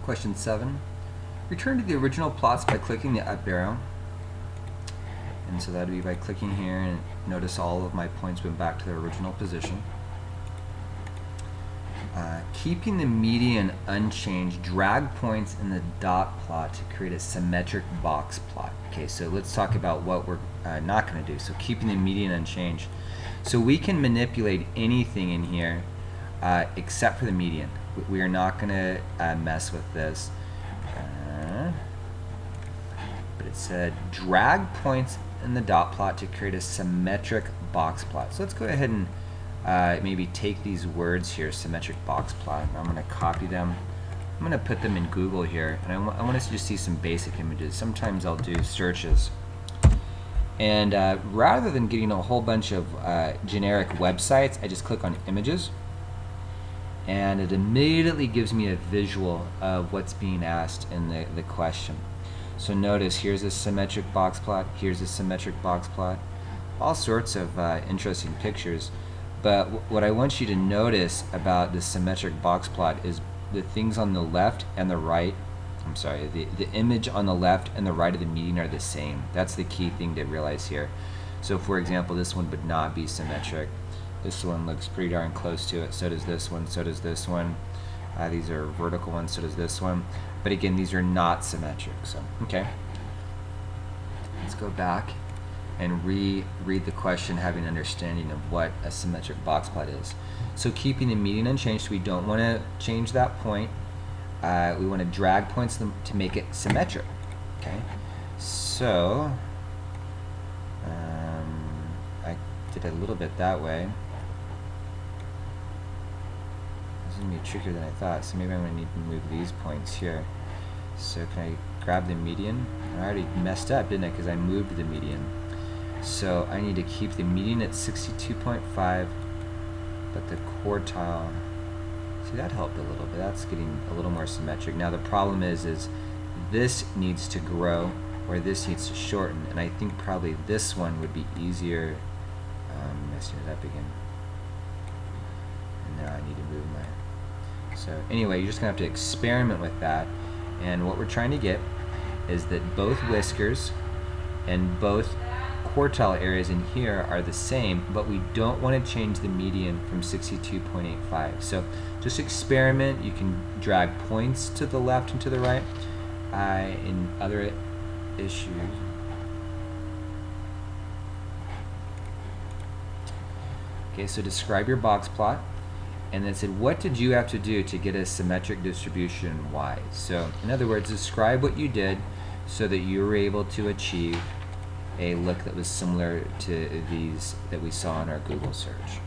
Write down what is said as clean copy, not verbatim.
Question 7. Return to the original plots by clicking the up arrow. And so that would be by clicking here, and notice all of my points went back to their original position. Keeping the median unchanged, drag points in the dot plot to create a symmetric box plot. Okay, so let's talk about what we're not going to do. So keeping the median unchanged. So we can manipulate anything in here except for the median. We are not going to mess with this. But it said drag points in the dot plot to create a symmetric box plot. So let's go ahead and maybe take these words here, symmetric box plot. I'm going to copy them. I'm going to put them in Google here, and I want us to just see some basic images. Sometimes I'll do searches. And rather than getting a whole bunch of generic websites, I just click on images, and it immediately gives me a visual of what's being asked in the question. So notice here's a symmetric box plot, here's a symmetric box plot, all sorts of interesting pictures. But what I want you to notice about the symmetric box plot is the things on the left and the right, I'm sorry, the image on the left and the right of the median are the same. That's the key thing to realize here. So for example, this one would not be symmetric. This one looks pretty darn close to it. So does this one, so does this one. These are vertical ones, so does this one. But again, these are not symmetric. So, okay. Let's go back and reread the question, having an understanding of what a symmetric box plot is. So keeping the median unchanged, we don't want to change that point. We want to drag points to make it symmetric. Okay. So I did it a little bit that way. This is going to be trickier than I thought, so maybe I'm going to need to move these points here. So can I grab the median? I already messed up, didn't I, because I moved the median. So I need to keep the median at 62.5, but the quartile, see, that helped a little bit. That's getting a little more symmetric. Now the problem is this needs to grow, or this needs to shorten, and I think probably this one would be easier. Messing it up again. And now I need to move my. So anyway, you're just gonna have to experiment with that. And what we're trying to get is that both whiskers and both quartile areas in here are the same, but we don't want to change the median from 62.85. So just experiment. You can drag points to the left and to the right. In other issues, okay, so describe your box plot. And then said, what did you have to do to get a symmetric distribution Y? So in other words, describe what you did so that you were able to achieve a look that was similar to these that we saw in our Google search.